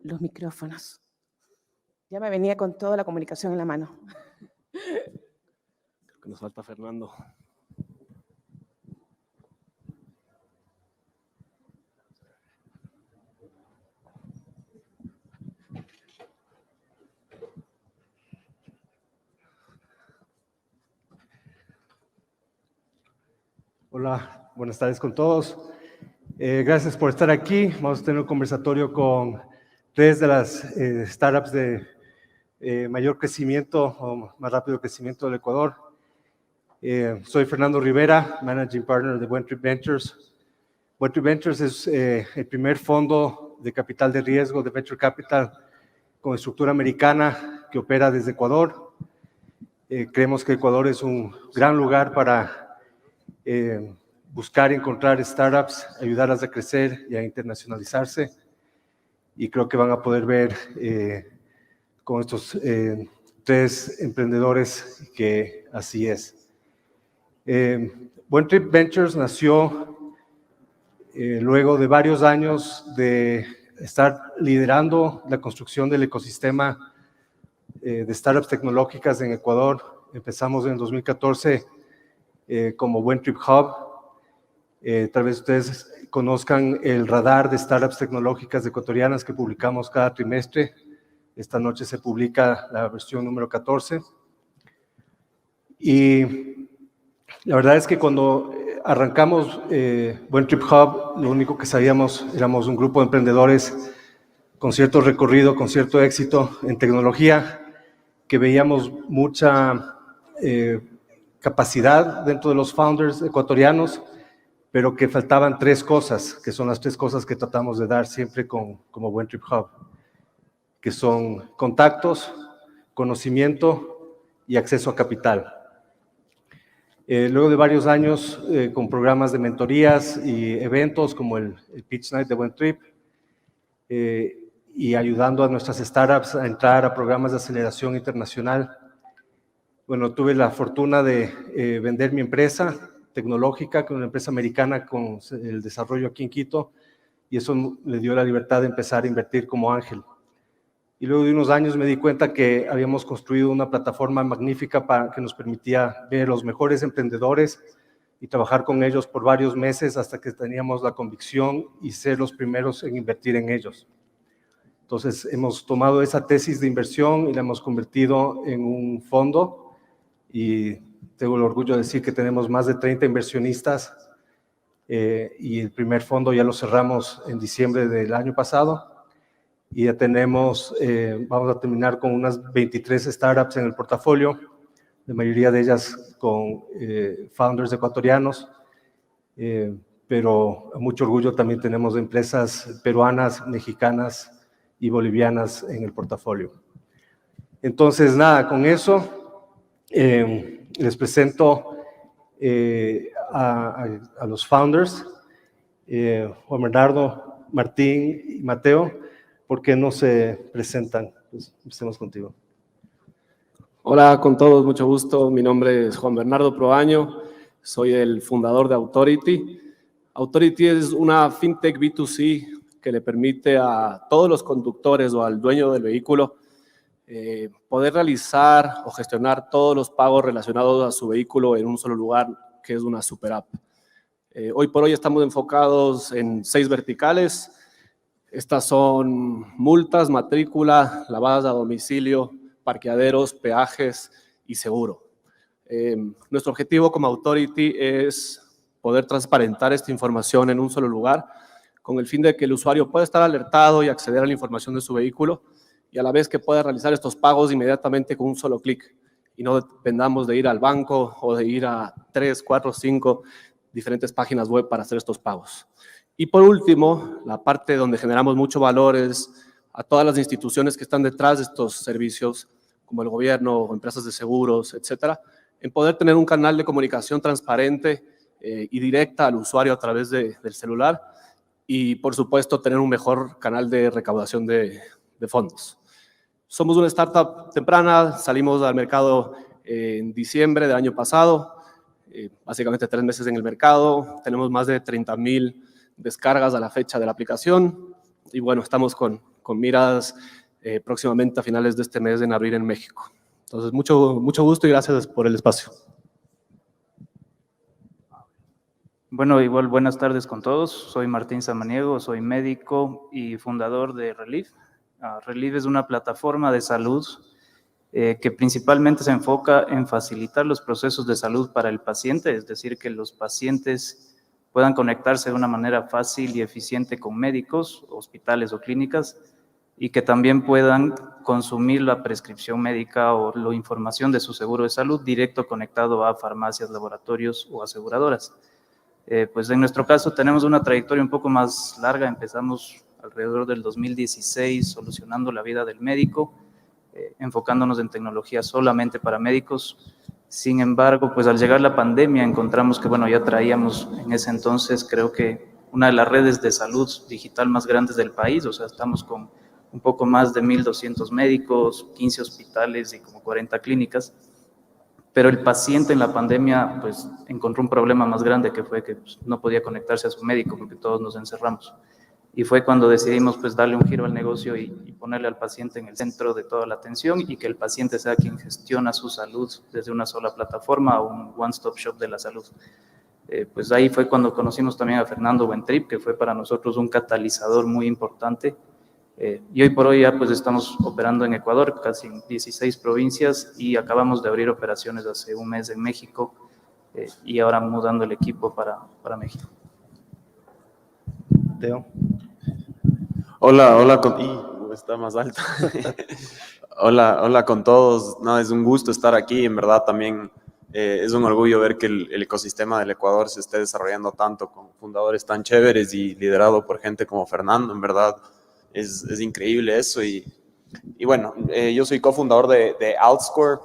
los micrófonos. Ya me venía con toda la comunicación en la mano. Creo que nos falta Fernando. Hola, buenas tardes con todos. Gracias por estar aquí. Vamos a tener un conversatorio con 3 de las startups de mayor crecimiento o más rápido crecimiento del Ecuador. Soy Fernando Rivera, Managing Partner de Buen Trip Ventures. Buen Trip Ventures es el primer fondo de capital de riesgo de Venture Capital con estructura americana que opera desde Ecuador. Creemos que Ecuador es un gran lugar para buscar y encontrar startups, ayudarlas a crecer y a internacionalizarse. Y creo que van a poder ver con estos 3 emprendedores que así es. Buen Trip Ventures nació luego de varios años de estar liderando la construcción del ecosistema de startups tecnológicas en Ecuador. Empezamos en el 2014 como Buen Trip Hub. Tal vez ustedes conozcan el radar de startups tecnológicas ecuatorianas que publicamos cada trimestre. Esta noche se publica la versión número 14. Y la verdad es que cuando arrancamos Buen Trip Hub, lo único que sabíamos, éramos un grupo de emprendedores con cierto recorrido, con cierto éxito en tecnología, que veíamos mucha capacidad dentro de los founders ecuatorianos, pero que faltaban 3 cosas, que son las 3 cosas que tratamos de dar siempre como Buen Trip Hub, que son contactos, conocimiento y acceso a capital. Luego de varios años con programas de mentorías y eventos como el Pitch Night de Buen Trip y ayudando a nuestras startups a entrar a programas de aceleración internacional. Bueno, tuve la fortuna de vender mi empresa tecnológica, que es una empresa americana con el desarrollo aquí en Quito, y eso me dio la libertad de empezar a invertir como ángel. Y luego de unos años me di cuenta que habíamos construido una plataforma magnífica que nos permitía ver los mejores emprendedores y trabajar con ellos por varios meses hasta que teníamos la convicción y ser los primeros en invertir en ellos. Entonces hemos tomado esa tesis de inversión y la hemos convertido en un fondo y tengo el orgullo de decir que tenemos más de 30 inversionistas y el primer fondo ya lo cerramos en diciembre del año pasado. Y ya tenemos, vamos a terminar con unas 23 startups en el portafolio, la mayoría de ellas con founders ecuatorianos, pero a mucho orgullo también tenemos empresas peruanas, mexicanas y bolivianas en el portafolio. Entonces, nada, con eso les presento a los founders, Juan Bernardo, Martín y Mateo. ¿Por qué no se presentan? Pues empecemos contigo. Hola con todos, mucho gusto. Mi nombre es Juan Bernardo Proaño, soy el fundador de Authority. Authority es una fintech B2C que le permite a todos los conductores o al dueño del vehículo poder realizar o gestionar todos los pagos relacionados a su vehículo en un solo lugar, que es una super app. Hoy por hoy estamos enfocados en 6 verticales. Estas son multas, matrícula, lavadas a domicilio, parqueaderos, peajes y seguro. Nuestro objetivo como Authority es poder transparentar esta información en un solo lugar con el fin de que el usuario pueda estar alertado y acceder a la información de su vehículo y a la vez que pueda realizar estos pagos inmediatamente con un solo clic y no dependamos de ir al banco o de ir a 3, 4, 5 diferentes páginas web para hacer estos pagos. Y por último, la parte donde generamos mucho valor es a todas las instituciones que están detrás de estos servicios, como el gobierno o empresas de seguros, etcétera, en poder tener un canal de comunicación transparente y directa al usuario a través del celular y, por supuesto, tener un mejor canal de recaudación de fondos. Somos una startup temprana, salimos al mercado en diciembre del año pasado, básicamente 3 meses en el mercado, tenemos más de 30,000 descargas a la fecha de la aplicación y bueno, estamos con con miras próximamente a finales de este mes en abrir en México. Entonces, mucho gusto y gracias por el espacio. Bueno, igual buenas tardes con todos. Soy Martín Samaniego, soy médico y fundador de Relief. Relief es una plataforma de salud que principalmente se enfoca en facilitar los procesos de salud para el paciente, es decir, que los pacientes puedan conectarse de una manera fácil y eficiente con médicos, hospitales o clínicas, y que también puedan consumir la prescripción médica o la información de su seguro de salud directo conectado a farmacias, laboratorios o aseguradoras. Pues en nuestro caso tenemos una trayectoria un poco más larga. Empezamos alrededor del 2016 solucionando la vida del médico, enfocándonos en tecnología solamente para médicos. Sin embargo, pues al llegar la pandemia encontramos que, bueno, ya traíamos en ese entonces, creo que una de las redes de salud digital más grandes del país. O sea, estamos con un poco más de 1,200 médicos, 15 hospitales y como 40 clínicas. Pero el paciente en la pandemia pues encontró un problema más grande, que fue que pues, no podía conectarse a su médico porque todos nos encerramos. Y fue cuando decidimos pues darle un giro al negocio y ponerle al paciente en el centro de toda la atención, y que el paciente sea quien gestiona su salud desde una sola plataforma, o un one-stop shop de la salud. Pues ahí fue cuando conocimos también a Fernando Wentrip, que fue para nosotros un catalizador muy importante. Y hoy por hoy ya pues estamos operando en Ecuador, casi en 16 provincias, y acabamos de abrir operaciones hace un mes en México, y ahora mudando el equipo para México. Teo. Hola, está más alto. Hola con todos. No, es un gusto estar aquí. En verdad también es un orgullo ver que el ecosistema del Ecuador se esté desarrollando tanto con fundadores tan chéveres y liderado por gente como Fernando. En verdad es increíble eso. Y bueno, yo soy cofundador de Altscore.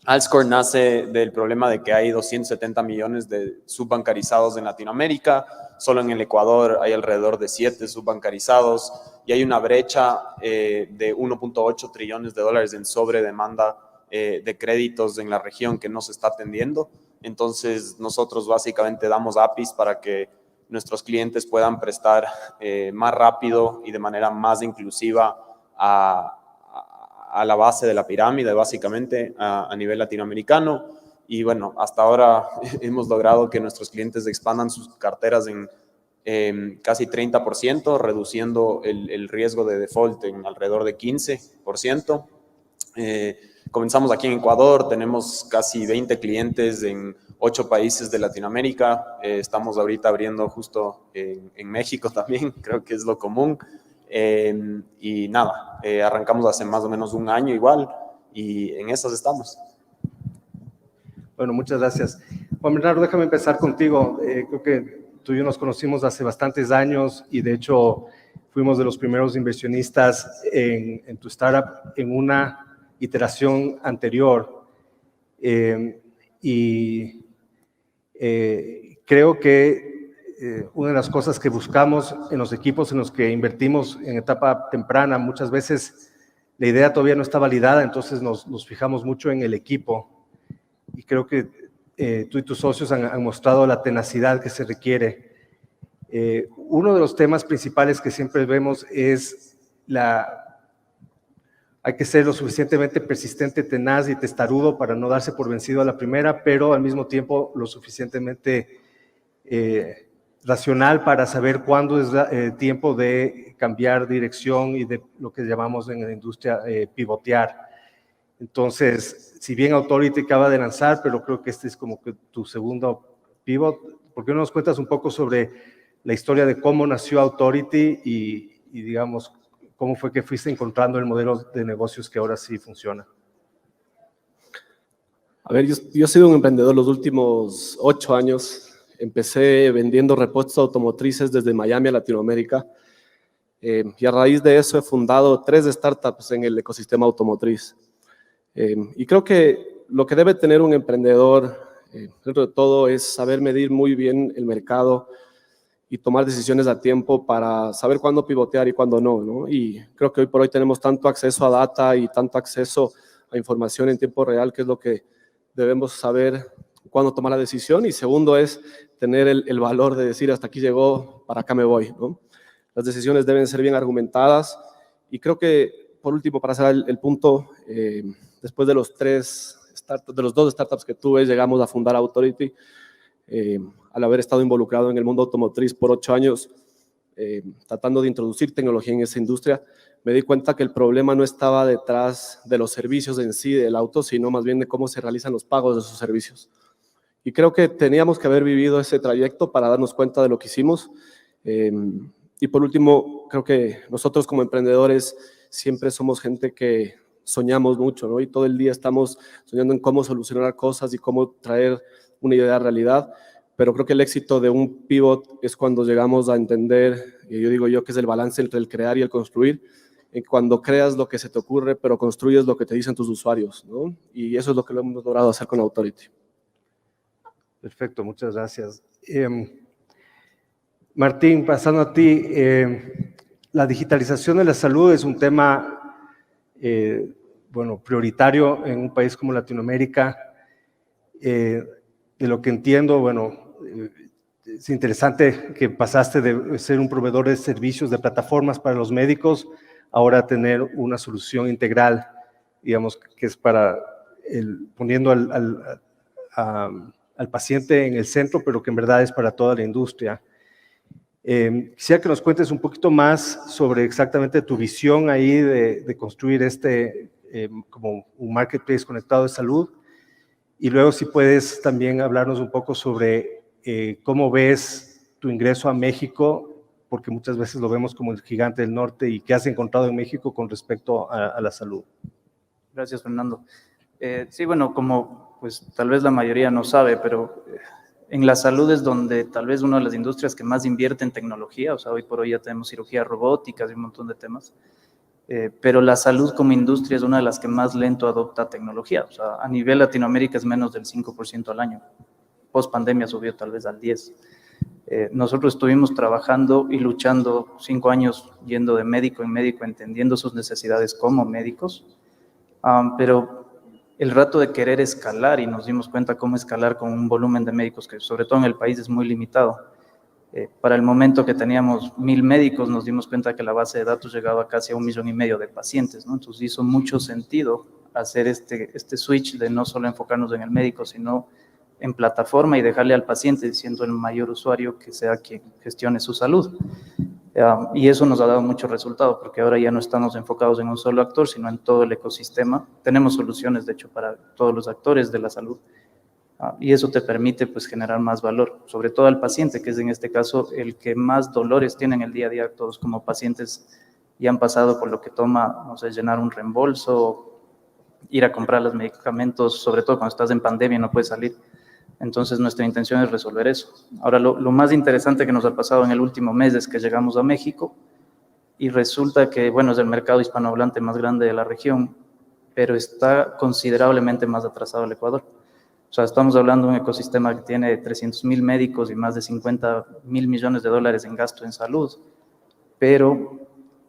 Altscore nace del problema de que hay 270 millones de subbancarizados en Latinoamérica. Solo en el Ecuador hay alrededor de 7 subbancarizados, y hay una brecha de 1.8 trillones de dólares en sobredemanda de créditos en la región que no se está atendiendo. Entonces, nosotros básicamente damos APIs para que nuestros clientes puedan prestar más rápido y de manera más inclusiva a la base de la pirámide, básicamente, a nivel latinoamericano. Y bueno, hasta ahora hemos logrado que nuestros clientes expandan sus carteras en casi 30%, reduciendo el riesgo de default en alrededor de 15%. Comenzamos aquí en Ecuador, tenemos casi 20 clientes en 8 países de Latinoamérica. Estamos ahorita abriendo justo en México también, creo que es lo común. Y nada, arrancamos hace más o menos un año igual, y en esas estamos. Bueno, muchas gracias. Juan Bernardo, déjame empezar contigo. Creo que tú y yo nos conocimos hace bastantes años, y de hecho fuimos de los primeros inversionistas en tu startup en una iteración anterior. Creo que una de las cosas que buscamos en los equipos en los que invertimos en etapa temprana, muchas veces la idea todavía no está validada, entonces nos fijamos mucho en el equipo. Y creo que tú y tus socios han mostrado la tenacidad que se requiere. Uno de los temas principales que siempre vemos es hay que ser lo suficientemente persistente, tenaz y testarudo para no darse por vencido a la primera, pero al mismo tiempo lo suficientemente racional para saber cuándo es tiempo de cambiar dirección y de lo que llamamos en la industria pivotear. Entonces, si bien Authority acaba de lanzar, pero creo que este es como que tu segundo pivot, ¿por qué no nos cuentas un poco sobre la historia de cómo nació Authority y digamos, cómo fue que fuiste encontrando el modelo de negocios que ahora sí funciona? A ver, yo he sido un emprendedor los últimos 8 años. Empecé vendiendo repuestos automotrices desde Miami a Latinoamérica, y a raíz de eso he fundado 3 startups en el ecosistema automotriz. Y creo que lo que debe tener un emprendedor, dentro de todo, es saber medir muy bien el mercado y tomar decisiones a tiempo para saber cuándo pivotear y cuándo no, ¿no? Y creo que hoy por hoy tenemos tanto acceso a data y tanto acceso a información en tiempo real, que es lo que debemos saber cuándo tomar la decisión. Y segundo es tener el valor de decir hasta aquí llegó, para acá me voy, ¿no? Las decisiones deben ser bien argumentadas Y creo que, por último, para cerrar el punto, después de los dos startups que tuve, llegamos a fundar Authority. Al haber estado involucrado en el mundo automotriz por 8 años, tratando de introducir tecnología en esa industria, me di cuenta que el problema no estaba detrás de los servicios en sí del auto, sino más bien de cómo se realizan los pagos de esos servicios. Y creo que teníamos que haber vivido ese trayecto para darnos cuenta de lo que hicimos. Y por último, creo que nosotros como emprendedores siempre somos gente que soñamos mucho, ¿no? Y todo el día estamos soñando en cómo solucionar cosas y cómo traer una idea a realidad. Pero creo que el éxito de un pivot es cuando llegamos a entender, y yo digo yo que es el balance entre el crear y el construir, en cuando creas lo que se te ocurre, pero construyes lo que te dicen tus usuarios, ¿no? Y eso es lo que lo hemos logrado hacer con Authority. Perfecto, muchas gracias. Martín, pasando a ti, la digitalización de la salud es un tema, prioritario en un país como Latinoamérica. De lo que entiendo, es interesante que pasaste de ser un proveedor de servicios, de plataformas para los médicos, ahora a tener una solución integral, digamos, que es para poniendo al paciente en el centro, pero que en verdad es para toda la industria. Quisiera que nos cuentes un poquito más sobre exactamente tu visión ahí de construir como un marketplace conectado de salud, y luego si puedes también hablarnos un poco sobre cómo ves tu ingreso a México, porque muchas veces lo vemos como el gigante del norte, y qué has encontrado en México con respecto a la salud. Gracias, Fernando. Sí, bueno, como pues tal vez la mayoría no sabe, pero en la salud es donde tal vez una de las industrias que más invierte en tecnología. O sea, hoy por hoy ya tenemos cirugías robóticas y un montón de temas. Pero la salud como industria es una de las que más lento adopta tecnología. O sea, a nivel Latinoamérica es menos del 5% al año. Post pandemia subió tal vez al 10%. Nosotros estuvimos trabajando y luchando 5 años yendo de médico en médico, entendiendo sus necesidades como médicos, pero el rato de querer escalar, y nos dimos cuenta cómo escalar con un volumen de médicos que sobre todo en el país es muy limitado. Para el momento que teníamos 1,000 médicos, nos dimos cuenta que la base de datos llegaba casi a 1,5 millones de pacientes, ¿no? Entonces hizo mucho sentido hacer este switch de no solo enfocarnos en el médico, sino en plataforma, y dejarle al paciente, siendo el mayor usuario, que sea quien gestione su salud. Y eso nos ha dado mucho resultado, porque ahora ya no estamos enfocados en un solo actor, sino en todo el ecosistema. Tenemos soluciones, de hecho, para todos los actores de la salud. Y eso te permite pues generar más valor, sobre todo al paciente, que es en este caso el que más dolores tiene en el día a día. Todos como pacientes ya han pasado por lo que toma, no sé, llenar un reembolso, ir a comprar los medicamentos, sobre todo cuando estás en pandemia y no puedes salir. Entonces nuestra intención es resolver eso. Ahora, lo más interesante que nos ha pasado en el último mes es que llegamos a México y resulta que, bueno, es el mercado hispanohablante más grande de la región, pero está considerablemente más atrasado el Ecuador. O sea, estamos hablando de un ecosistema que tiene 300,000 médicos y más de 50,000 millones de dólares en gasto en salud, pero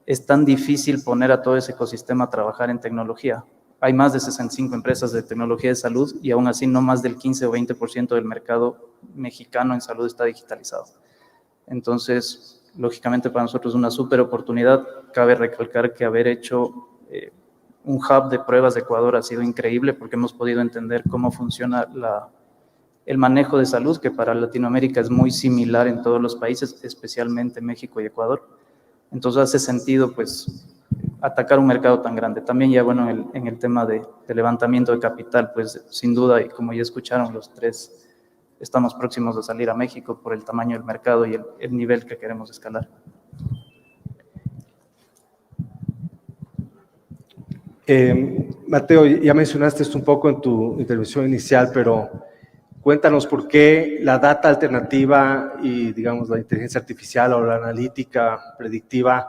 es tan difícil poner a todo ese ecosistema a trabajar en tecnología. Hay más de 65 empresas de tecnología de salud y aún así no más del 15 o 20% del mercado mexicano en salud está digitalizado. Entonces, lógicamente para nosotros es una súper oportunidad. Cabe recalcar que haber hecho un hub de pruebas de Ecuador ha sido increíble, porque hemos podido entender cómo funciona el manejo de salud, que para Latinoamérica es muy similar en todos los países, especialmente México y Ecuador. Entonces hace sentido pues atacar un mercado tan grande. También ya bueno, en el tema de levantamiento de capital, pues sin duda, y como ya escucharon los tres, estamos próximos a salir a México por el tamaño del mercado y el nivel que queremos escalar. Mateo, ya mencionaste esto un poco en tu intervención inicial, pero cuéntanos por qué la data alternativa y, digamos, la inteligencia artificial o la analítica predictiva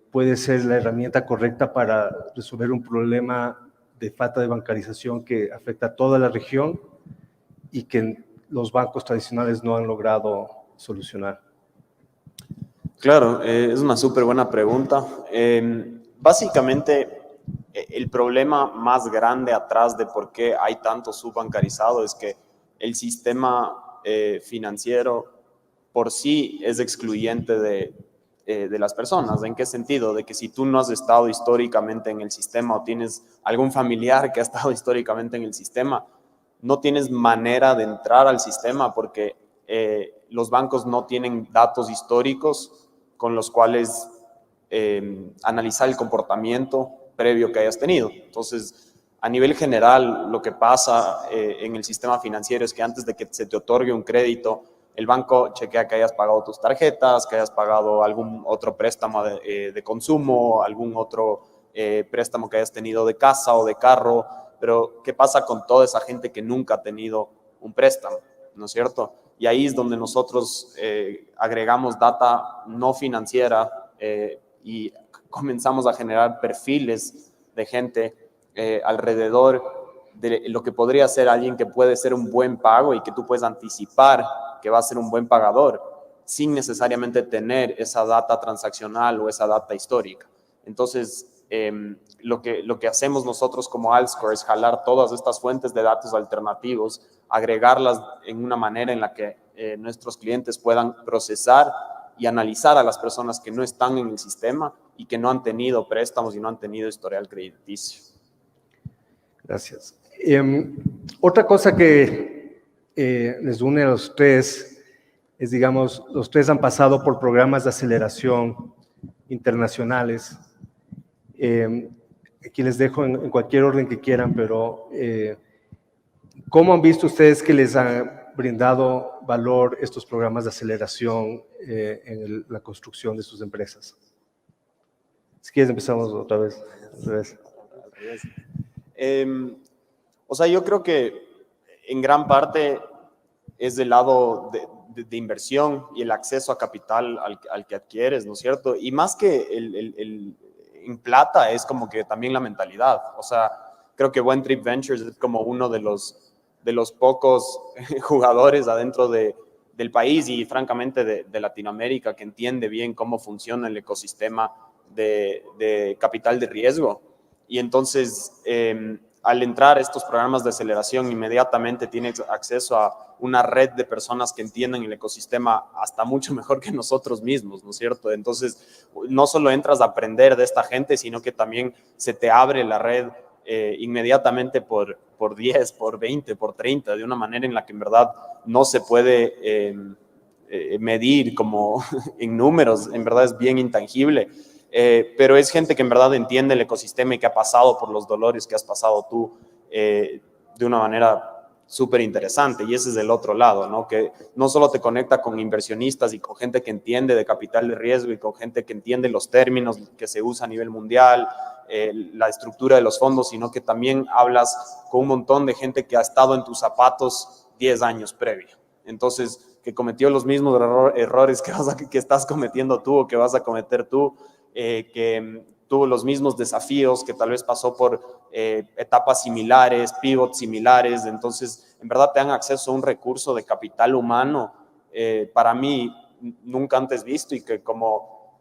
puede ser la herramienta correcta para resolver un problema de falta de bancarización que afecta a toda la región y que los bancos tradicionales no han logrado solucionar. Claro, es una súper buena pregunta. Básicamente, el problema más grande atrás de por qué hay tanto subbancarizado es que el sistema financiero por sí es excluyente de de las personas. ¿En qué sentido? De que si tú no has estado históricamente en el sistema o tienes algún familiar que ha estado históricamente en el sistema, no tienes manera de entrar al sistema porque los bancos no tienen datos históricos con los cuales analizar el comportamiento previo que hayas tenido. Entonces, a nivel general, lo que pasa en el sistema financiero es que antes de que se te otorgue un crédito, el banco chequea que hayas pagado tus tarjetas, que hayas pagado algún otro préstamo de consumo, algún otro préstamo que hayas tenido de casa o de carro. Pero, ¿qué pasa con toda esa gente que nunca ha tenido un préstamo? ¿No es cierto? Y ahí es donde nosotros agregamos data no financiera y comenzamos a generar perfiles de gente alrededor de lo que podría ser alguien que puede ser un buen pago y que tú puedes anticipar que va a ser un buen pagador sin necesariamente tener esa data transaccional o esa data histórica. Entonces, lo que hacemos nosotros como Altscore es jalar todas estas fuentes de datos alternativos, agregarlas en una manera en la que nuestros clientes puedan procesar y analizar a las personas que no están en el sistema y que no han tenido préstamos y no han tenido historial crediticio. Gracias. Otra cosa que les une a los tres es, digamos, los tres han pasado por programas de aceleración internacionales. Aquí les dejo en cualquier orden que quieran, pero ¿cómo han visto ustedes que les han brindado valor estos programas de aceleración en la construcción de sus empresas? Si quieres empezamos otra vez. O sea, yo creo que en gran parte es del lado de inversión y el acceso a capital al que adquieres, ¿no es cierto? Y más que en plata es como que también la mentalidad. O sea, creo que One Trip Ventures es como uno de los pocos jugadores adentro del país y francamente de Latinoamérica que entiende bien cómo funciona el ecosistema de capital de riesgo. Y entonces, al entrar a estos programas de aceleración, inmediatamente tienes acceso a una red de personas que entienden el ecosistema hasta mucho mejor que nosotros mismos, ¿no es cierto? Entonces, no solo entras a aprender de esta gente, sino que también se te abre la red inmediatamente por 10, por 20, por 30, de una manera en la que en verdad no se puede medir como en números, en verdad es bien intangible. Pero es gente que en verdad entiende el ecosistema y que ha pasado por los dolores que has pasado tú de una manera súper interesante. Y ese es el otro lado, ¿no? Que no solo te conecta con inversionistas y con gente que entiende de capital de riesgo y con gente que entiende los términos que se usa a nivel mundial, la estructura de los fondos, sino que también hablas con un montón de gente que ha estado en tus zapatos 10 años previo. Entonces, que cometió los mismos errores que estás cometiendo tú o que vas a cometer tú, que tuvo los mismos desafíos, que tal vez pasó por etapas similares, pivots similares. Entonces, en verdad te dan acceso a un recurso de capital humano, para mí, nunca antes visto, y que como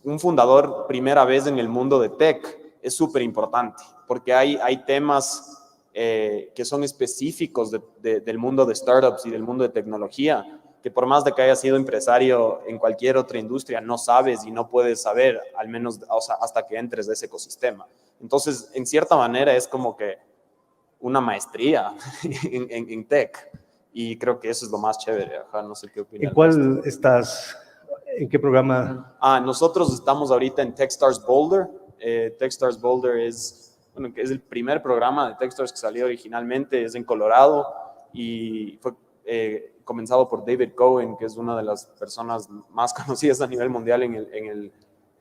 un fundador primera vez en el mundo de tech es súper importante, porque hay temas que son específicos del mundo de startups y del mundo de tecnología, que por más de que hayas sido empresario en cualquier otra industria, no sabes y no puedes saber, al menos hasta que entres de ese ecosistema. Entonces, en cierta manera, es como que una maestría en tech. Y creo que eso es lo más chévere. Ajá, no sé qué opinas. ¿En cuál estás? ¿En qué programa? Nosotros estamos ahorita en Techstars Boulder. Techstars Boulder es el primer programa de Techstars que salió originalmente, es en Colorado y fue comenzado por David Cohen, que es una de las personas más conocidas a nivel mundial en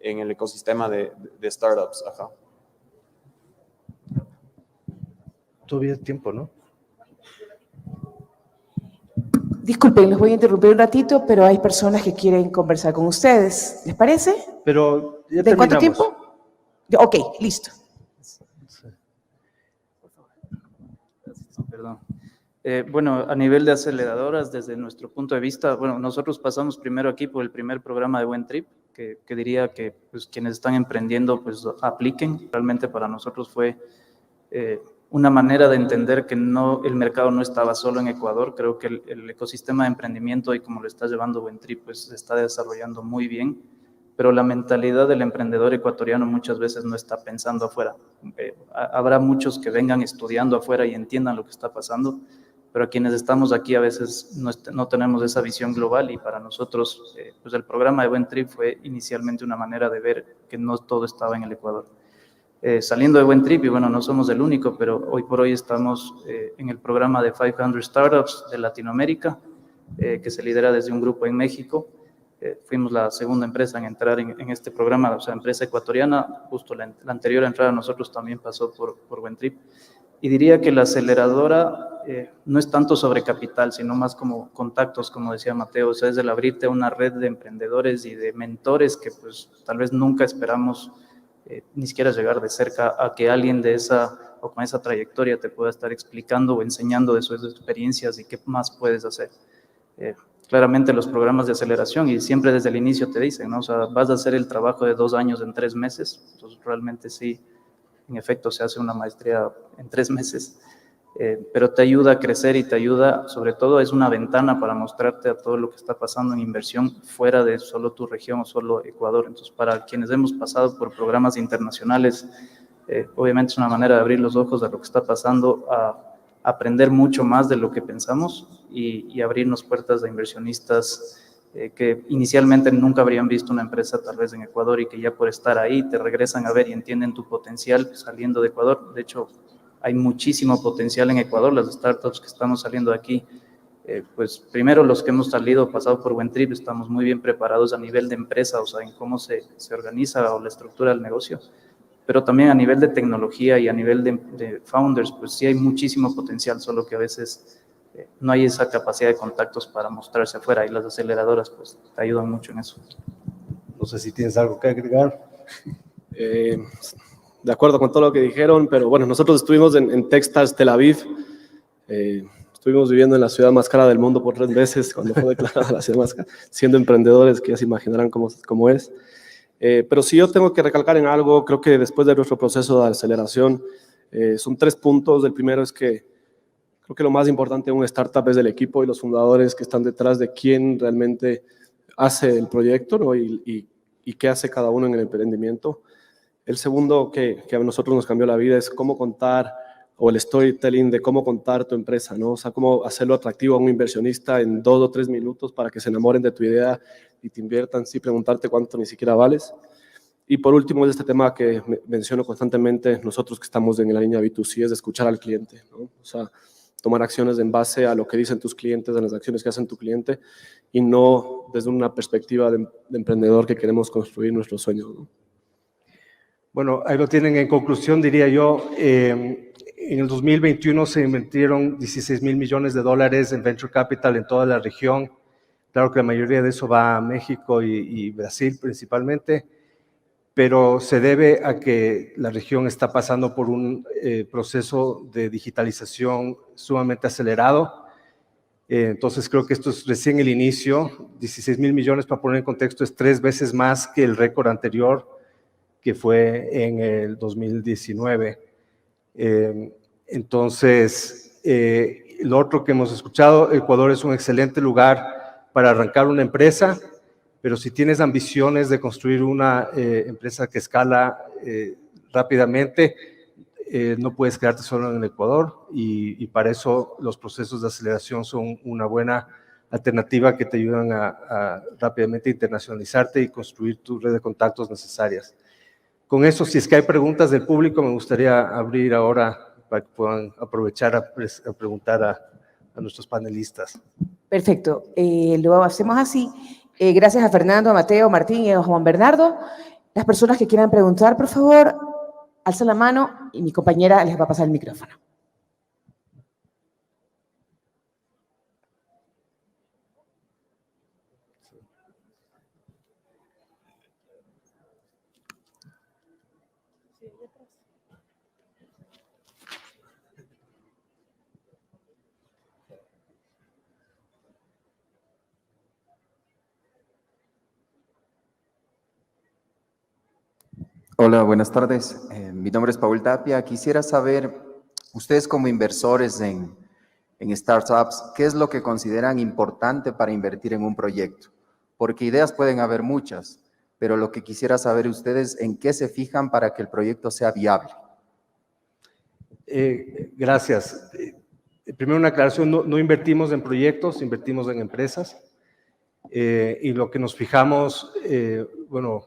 el ecosistema de startups. Ajá. Todavía hay tiempo, ¿no? Disculpen, les voy a interrumpir un ratito, pero hay personas que quieren conversar con ustedes. ¿Les parece? Pero ya ¿De cuánto terminamos. tiempo? Ok, listo. Perdón. Bueno, a nivel de aceleradoras, desde nuestro punto de vista, bueno, nosotros pasamos primero aquí por el primer programa de Buen Trip, que diría que pues, quienes están emprendiendo pues apliquen. Realmente para nosotros fue una manera de entender que el mercado no estaba solo en Ecuador. Creo que el ecosistema de emprendimiento y como lo está llevando Buentrip, pues se está desarrollando muy bien, pero la mentalidad del emprendedor ecuatoriano muchas veces no está pensando afuera. Habrá muchos que vengan estudiando afuera y entiendan lo que está pasando, pero quienes estamos aquí a veces no tenemos esa visión global, y para nosotros pues el programa de Buentrip fue inicialmente una manera de ver que no todo estaba en el Ecuador. Saliendo de Buentrip, y bueno, no somos el único, pero hoy por hoy estamos en el programa de 500 Startups de Latinoamérica, que se lidera desde un grupo en México. Fuimos la segunda empresa en entrar en este programa, o sea, empresa ecuatoriana. Justo la anterior entrada a nosotros también pasó por Buentrip. Y diría que la aceleradora no es tanto sobre capital, sino más como contactos, como decía Mateo. O sea, es el abrirte a una red de emprendedores y de mentores que pues tal vez nunca esperamos ni siquiera llegar de cerca a que alguien de esa o con esa trayectoria te pueda estar explicando o enseñando de sus experiencias y qué más puedes hacer. Claramente los programas de aceleración, y siempre desde el inicio te dicen, ¿no? O sea, vas a hacer el trabajo de 2 años en 3 meses. Entonces realmente sí, en efecto se hace una maestría en 3 meses, pero te ayuda a crecer y te ayuda, sobre todo es una ventana para mostrarte a todo lo que está pasando en inversión fuera de solo tu región o solo Ecuador. Entonces, para quienes hemos pasado por programas internacionales, obviamente es una manera de abrir los ojos a lo que está pasando, a aprender mucho más de lo que pensamos y abrirnos puertas de inversionistas que inicialmente nunca habrían visto una empresa tal vez en Ecuador, y que ya por estar ahí te regresan a ver y entienden tu potencial saliendo de Ecuador. De hecho, hay muchísimo potencial en Ecuador. Las startups que estamos saliendo de aquí, pues primero los que hemos salido, pasado por Buentrip, estamos muy bien preparados a nivel de empresa, o sea, en cómo se organiza o la estructura del negocio, pero también a nivel de tecnología y a nivel de founders, pues sí hay muchísimo potencial, solo que a veces no hay esa capacidad de contactos para mostrarse afuera, y las aceleradoras pues te ayudan mucho en eso. No sé si tienes algo que agregar. De acuerdo con todo lo que dijeron, pero bueno, nosotros estuvimos en Techstars Tel Aviv. Estuvimos viviendo en la ciudad más cara del mundo por 3 meses, cuando fue declarada la ciudad más cara, siendo emprendedores, que ya se imaginarán cómo es. Pero si yo tengo que recalcar en algo, creo que después de nuestro proceso de aceleración, son 3 puntos. El primero es que creo que lo más importante de una startup es el equipo y los fundadores que están detrás de quién realmente hace el proyecto, ¿no? y qué hace cada uno en el emprendimiento. El segundo que a nosotros nos cambió la vida es cómo contar, o el storytelling de cómo contar tu empresa, ¿no? O sea, cómo hacerlo atractivo a un inversionista en 2 o 3 minutos para que se enamoren de tu idea y te inviertan sin preguntarte cuánto ni siquiera vales. Y por último, es este tema que menciono constantemente nosotros que estamos en la línea B2C, es de escuchar al cliente, ¿no? O sea, tomar acciones en base a lo que dicen tus clientes, a las acciones que hacen tu cliente, y no desde una perspectiva de emprendedor que queremos construir nuestros sueños, ¿no? Bueno, ahí lo tienen. En conclusión, diría yo, en el 2021 se invirtieron $16,000 millones en venture capital en toda la región. Claro que la mayoría de eso va a México y Brasil principalmente, pero se debe a que la región está pasando por un proceso de digitalización sumamente acelerado. Entonces creo que esto es recién el inicio. 16,000 millones, para poner en contexto, es 3 veces más que el récord anterior, que fue en el 2019. Entonces, lo otro que hemos escuchado, Ecuador es un excelente lugar para arrancar una empresa, pero si tienes ambiciones de construir una empresa que escala rápidamente, no puedes quedarte solo en el Ecuador, y para eso los procesos de aceleración son una buena alternativa que te ayudan a rápidamente internacionalizarte y construir tu red de contactos necesarias. Con eso, si es que hay preguntas del público, me gustaría abrir ahora para que puedan aprovechar a preguntar a nuestros panelistas. Perfecto, lo hacemos así. Gracias a Fernando, a Mateo, a Martín y a Juan Bernardo. Las personas que quieran preguntar, por favor, alza la mano y mi compañera les va a pasar el micrófono. Hola, buenas tardes. Mi nombre es Paul Tapia. Quisiera saber ustedes como inversores en startups, ¿qué es lo que consideran importante para invertir en un proyecto? Porque ideas pueden haber muchas, pero lo que quisiera saber ustedes, ¿en qué se fijan para que el proyecto sea viable? Gracias. Primero una aclaración, no invertimos en proyectos, invertimos en empresas. Y lo que nos fijamos, bueno,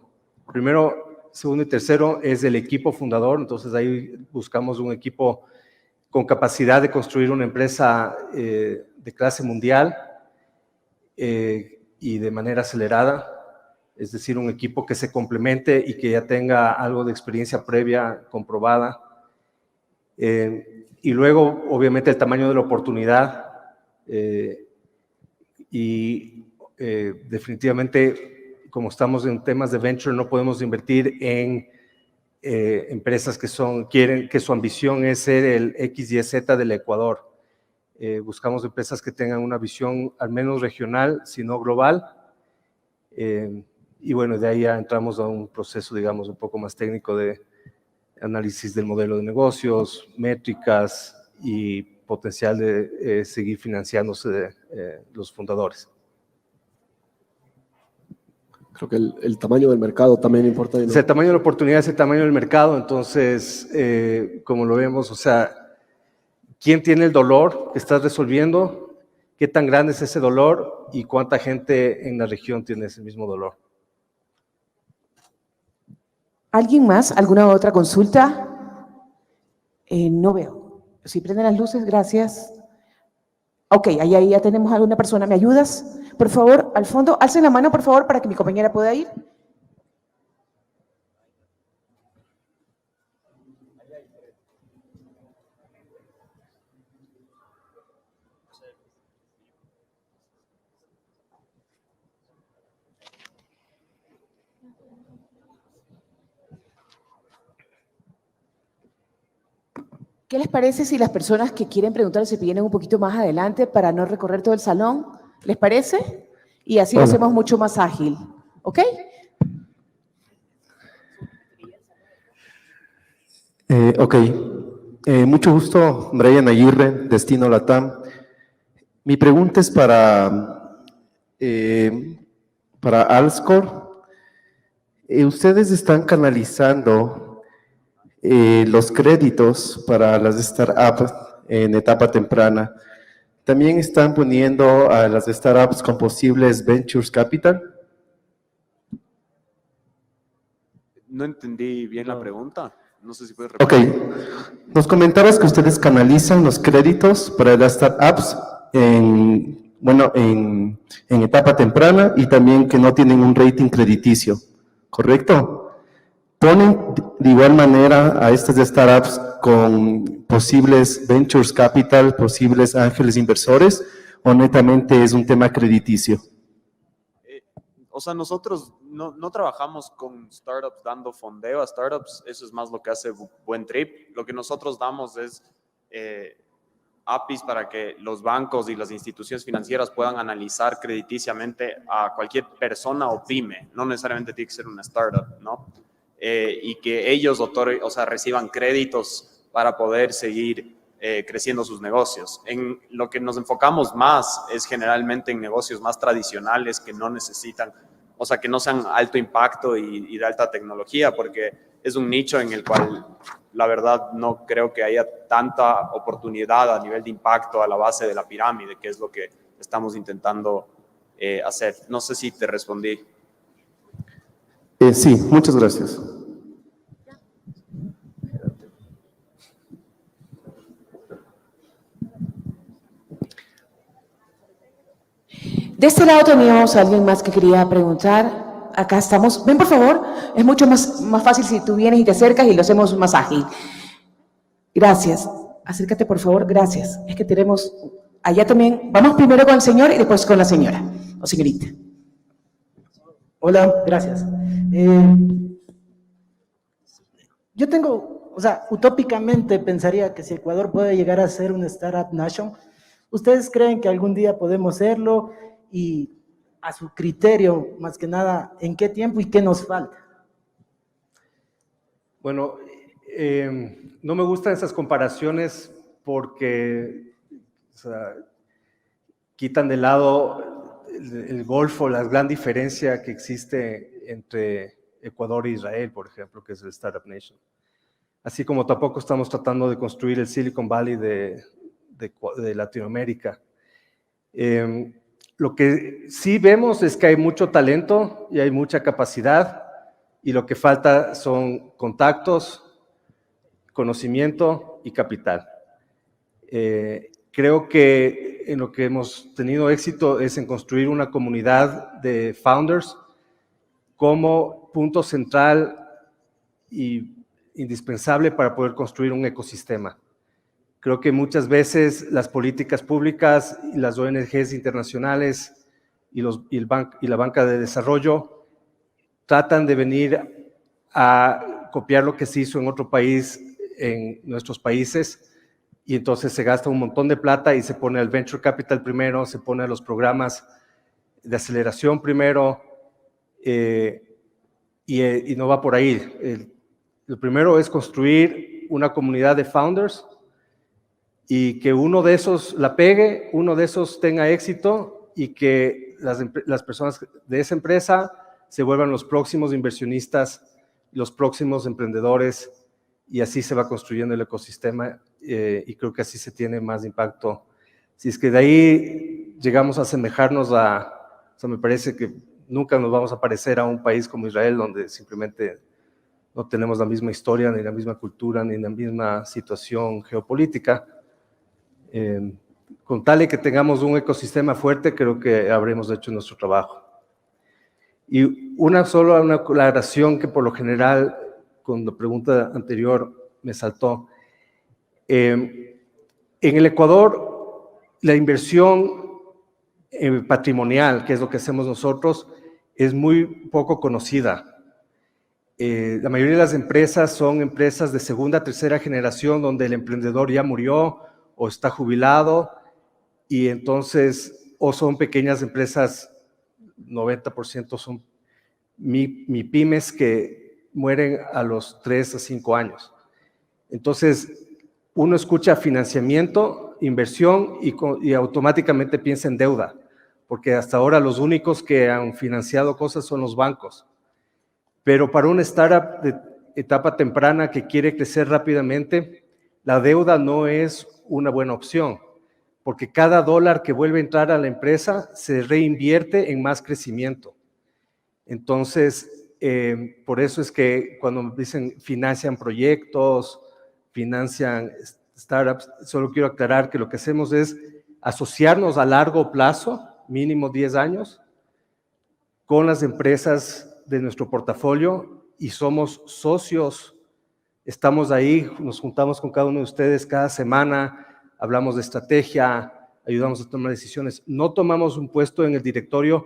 primero, segundo y tercero es el equipo fundador, entonces ahí buscamos un equipo con capacidad de construir una empresa de clase mundial y de manera acelerada, es decir, un equipo que se complemente y que ya tenga algo de experiencia previa comprobada. Y luego, obviamente, el tamaño de la oportunidad definitivamente, como estamos en temas de venture, no podemos invertir en empresas que su ambición es ser el X, Y, Z del Ecuador. Buscamos empresas que tengan una visión al menos regional, si no global. Y bueno, de ahí ya entramos a un proceso, digamos, un poco más técnico de análisis del modelo de negocios, métricas y potencial de seguir financiándose de los fundadores. Creo que el tamaño del mercado también importa. ¿No? O sea, el tamaño de la oportunidad es el tamaño del mercado, entonces, como lo vemos, o sea, ¿quién tiene el dolor que estás resolviendo? ¿Qué tan grande es ese dolor? ¿Y cuánta gente en la región tiene ese mismo dolor? ¿Alguien más? ¿Alguna otra consulta? No veo. Si prenden las luces, gracias. Ok, ahí ya tenemos a alguna persona. ¿Me ayudas? Por favor, al fondo, alcen la mano, por favor, para que mi compañera pueda ir. ¿Qué les parece si las personas que quieren preguntar se vienen un poquito más adelante para no recorrer todo el salón? ¿Les parece? Y así lo hacemos mucho más ágil. ¿Ok? Ok. Mucho gusto, Brian Aguirre, Destino Latam. Mi pregunta es para Alscor. Ustedes están canalizando los créditos para las startups en etapa temprana. ¿También están poniendo a las startups con posibles ventures capital? No entendí bien la pregunta. No sé si puedes repetir. Ok. Nos comentabas que ustedes canalizan los créditos para las startups en etapa temprana y también que no tienen un rating crediticio, ¿correcto? ¿Ponen de igual manera a estas startups con posibles ventures capital, posibles ángeles inversores, o netamente es un tema crediticio? O sea, nosotros no trabajamos con startups dando fondeo a startups, eso es más lo que hace Buen Trip. Lo que nosotros damos es APIs para que los bancos y las instituciones financieras puedan analizar crediticiamente a cualquier persona o pyme, no necesariamente tiene que ser una startup, ¿no? Y que ellos reciban créditos para poder seguir creciendo sus negocios. En lo que nos enfocamos más es generalmente en negocios más tradicionales que no necesitan, o sea, que no sean alto impacto y de alta tecnología, porque es un nicho en el cual la verdad no creo que haya tanta oportunidad a nivel de impacto a la base de la pirámide, que es lo que estamos intentando hacer. No sé si te respondí. Sí, muchas gracias. De este lado teníamos a alguien más que quería preguntar. Acá estamos. Ven, por favor. Es mucho más fácil si tú vienes y te acercas y lo hacemos más ágil. Gracias. Acércate, por favor. Gracias. Es que tenemos allá también. Vamos primero con el señor y después con la señora o señorita. Hola, gracias. Yo tengo, o sea, utópicamente pensaría que si Ecuador puede llegar a ser una startup nation, ¿ustedes creen que algún día podemos serlo? Y a su criterio, más que nada, ¿en qué tiempo y qué nos falta? Bueno, no me gustan esas comparaciones porque o sea, quitan de lado el Golfo, la gran diferencia que existe entre Ecuador e Israel, por ejemplo, que es el Startup Nation. Así como tampoco estamos tratando de construir el Silicon Valley de Latinoamérica. Lo que sí vemos es que hay mucho talento y hay mucha capacidad, y lo que falta son contactos, conocimiento y capital. Creo que en lo que hemos tenido éxito es en construir una comunidad de founders como punto central y indispensable para poder construir un ecosistema. Creo que muchas veces las políticas públicas y las ONGs internacionales y la banca de desarrollo tratan de venir a copiar lo que se hizo en otro país, en nuestros países, y entonces se gasta un montón de plata y se pone el venture capital primero, se pone a los programas de aceleración primero, y no va por ahí. Lo primero es construir una comunidad de founders y que uno de esos la pegue, uno de esos tenga éxito y que las personas de esa empresa se vuelvan los próximos inversionistas, los próximos emprendedores, y así se va construyendo el ecosistema, y creo que así se tiene más impacto. Si es que de ahí llegamos a asemejarnos o sea, me parece que nunca nos vamos a parecer a un país como Israel, donde simplemente no tenemos la misma historia, ni la misma cultura, ni la misma situación geopolítica. Con tal de que tengamos un ecosistema fuerte, creo que habremos hecho nuestro trabajo. Y una aclaración que por lo general, con la pregunta anterior, me saltó. En el Ecuador, la inversión patrimonial, que es lo que hacemos nosotros, es muy poco conocida. La mayoría de las empresas son empresas de segunda, tercera generación, donde el emprendedor ya murió o está jubilado, y entonces, o son pequeñas empresas, 90% son MIPYMES que mueren a los 3 a 5 años. Entonces, uno escucha financiamiento, inversión y automáticamente piensa en deuda, porque hasta ahora los únicos que han financiado cosas son los bancos. Pero para una startup de etapa temprana que quiere crecer rápidamente, la deuda no es una buena opción, porque cada dólar que vuelve a entrar a la empresa se reinvierte en más crecimiento. Entonces, por eso es que cuando dicen financian proyectos, financian startups, solo quiero aclarar que lo que hacemos es asociarnos a largo plazo, mínimo 10 años, con las empresas de nuestro portafolio, y somos socios. Estamos ahí, nos juntamos con cada uno de ustedes cada semana, hablamos de estrategia, ayudamos a tomar decisiones. No tomamos un puesto en el directorio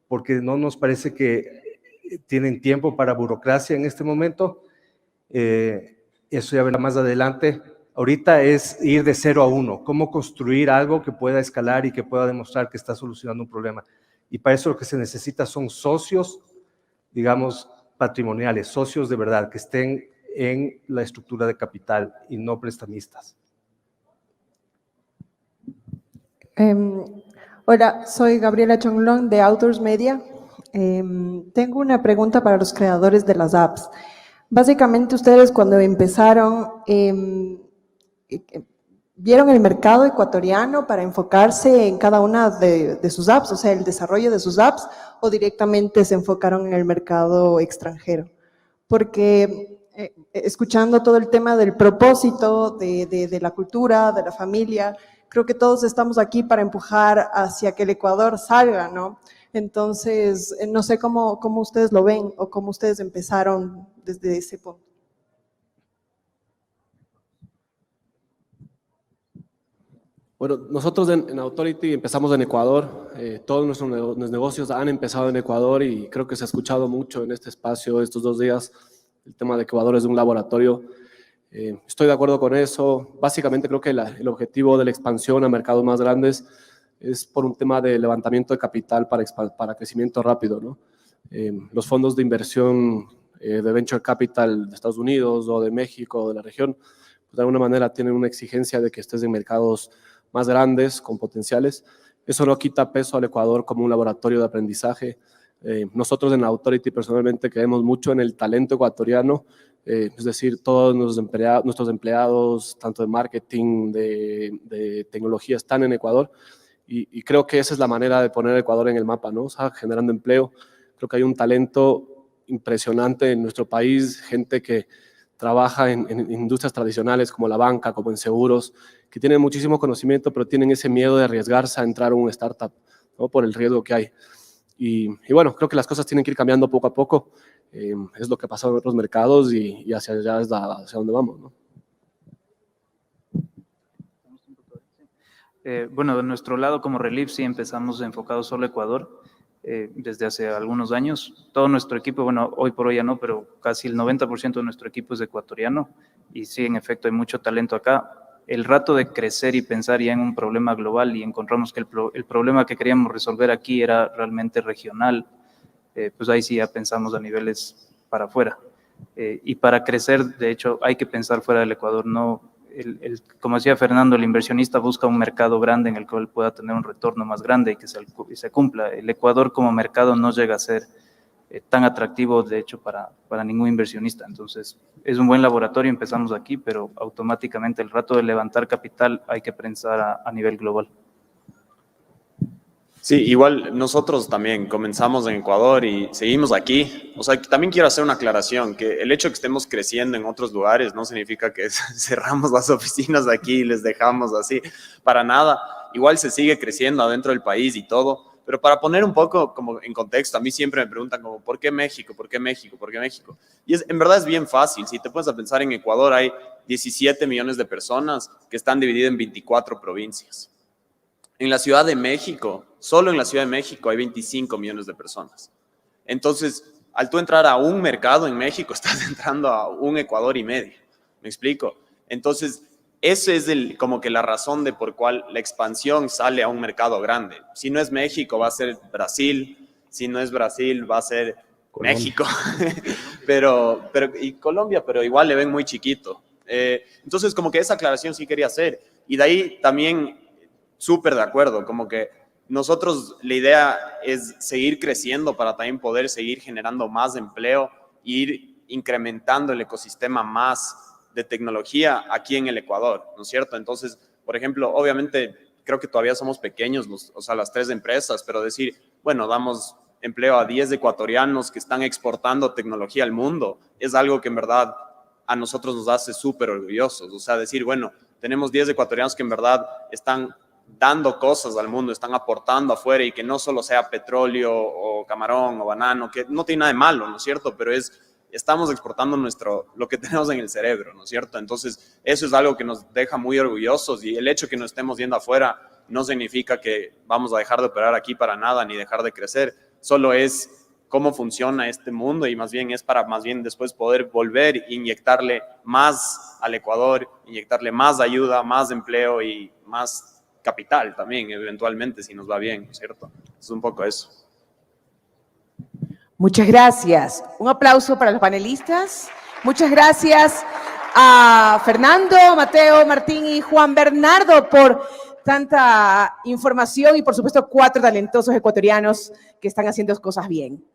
porque no nos parece que tienen tiempo para burocracia en este momento. Eso ya verá más adelante. Ahorita es ir de 0 a 1, cómo construir algo que pueda escalar y que pueda demostrar que está solucionando un problema. Y para eso lo que se necesita son socios, digamos, patrimoniales, socios de verdad, que estén en la estructura de capital y no prestamistas. Hola, soy Gabriela Chonglong de Authors Media. Tengo una pregunta para los creadores de las apps. Básicamente ustedes cuando empezaron, ¿vieron el mercado ecuatoriano para enfocarse en cada una de sus apps, o sea, el desarrollo de sus apps, o directamente se enfocaron en el mercado extranjero? Porque escuchando todo el tema del propósito, de la cultura, de la familia, creo que todos estamos aquí para empujar hacia que el Ecuador salga, ¿no? Entonces, no sé cómo ustedes lo ven o cómo ustedes empezaron desde ese punto. Bueno, nosotros en Authority empezamos en Ecuador. Todos nuestros negocios han empezado en Ecuador y creo que se ha escuchado mucho en este espacio estos 2 días el tema de que Ecuador es un laboratorio. Estoy de acuerdo con eso. Básicamente creo que el objetivo de la expansión a mercados más grandes es por un tema de levantamiento de capital para crecimiento rápido, ¿no? Los fondos de inversión de Venture Capital de Estados Unidos o de México o de la región, pues pues de alguna manera tienen una exigencia de que estés en mercados más grandes, con potenciales. Eso no quita peso al Ecuador como un laboratorio de aprendizaje. Nosotros en Authority personalmente creemos mucho en el talento ecuatoriano, es decir, todos nuestros empleados, tanto de marketing, de tecnología, están en Ecuador, y creo que esa es la manera de poner a Ecuador en el mapa, ¿no? O sea, generando empleo. Creo que hay un talento impresionante en nuestro país, gente que trabaja en industrias tradicionales como la banca, como en seguros, que tienen muchísimo conocimiento, pero tienen ese miedo de arriesgarse a entrar a un startup, ¿no? Por el riesgo que hay. Y bueno, creo que las cosas tienen que ir cambiando poco a poco. Es lo que pasa en otros mercados y hacia allá es hacia donde vamos, ¿no? Bueno, de nuestro lado como Relief sí empezamos enfocados solo a Ecuador desde hace algunos años. Todo nuestro equipo, bueno, hoy por hoy ya no, pero casi el 90% de nuestro equipo es ecuatoriano y sí, en efecto, hay mucho talento acá. El rato de crecer y pensar ya en un problema global y encontramos que el problema que queríamos resolver aquí era realmente regional, pues ahí sí ya pensamos a niveles para afuera. Y para crecer, de hecho, hay que pensar fuera del Ecuador, no... como decía Fernando, el inversionista busca un mercado grande en el cual pueda tener un retorno más grande y que se cumpla. El Ecuador como mercado no llega a ser tan atractivo, de hecho, para ningún inversionista. Entonces, es un buen laboratorio, empezamos aquí, pero automáticamente el rato de levantar capital hay que pensar a nivel global. Sí, igual nosotros también comenzamos en Ecuador y seguimos aquí. O sea, también quiero hacer una aclaración, que el hecho de que estemos creciendo en otros lugares no significa que cerramos las oficinas aquí y les dejamos así, para nada. Igual se sigue creciendo adentro del país y todo, pero para poner un poco como en contexto, a mí siempre me preguntan como, ¿por qué México? ¿Por qué México? ¿Por qué México? Y en verdad es bien fácil. Si te pones a pensar, en Ecuador hay 17 millones de personas que están divididas en 24 provincias. En la Ciudad de México, solo en la Ciudad de México hay 25 millones de personas. Entonces, al tú entrar a un mercado en México, estás entrando a un Ecuador y medio. ¿Me explico? Entonces, eso es como que la razón de por cual la expansión sale a un mercado grande. Si no es México, va a ser Brasil. Si no es Brasil, va a ser Colombia. México. Y Colombia, pero igual le ven muy chiquito. Entonces, como que esa aclaración sí quería hacer. Y de ahí también... súper de acuerdo, como que nosotros la idea es seguir creciendo para también poder seguir generando más empleo e ir incrementando el ecosistema más de tecnología aquí en el Ecuador, ¿no es cierto? Entonces, por ejemplo, obviamente creo que todavía somos pequeños, o sea, las 3 empresas, pero decir, bueno, damos empleo a 10 ecuatorianos que están exportando tecnología al mundo, es algo que en verdad a nosotros nos hace súper orgullosos, o sea, decir, bueno, tenemos 10 ecuatorianos que en verdad están dando cosas al mundo, están aportando afuera y que no solo sea petróleo o camarón o banano, que no tiene nada de malo, ¿no es cierto? Pero estamos exportando lo que tenemos en el cerebro, ¿no es cierto? Entonces, eso es algo que nos deja muy orgullosos y el hecho que nos estemos yendo afuera no significa que vamos a dejar de operar aquí para nada ni dejar de crecer, solo es cómo funciona este mundo y más bien es para más bien después poder volver e inyectarle más al Ecuador, inyectarle más ayuda, más empleo y más capital también, eventualmente, si nos va bien, ¿no es cierto? Es un poco eso. Muchas gracias. Un aplauso para los panelistas. Muchas gracias a Fernando, Mateo, Martín y Juan Bernardo por tanta información y, por supuesto, 4 talentosos ecuatorianos que están haciendo cosas bien.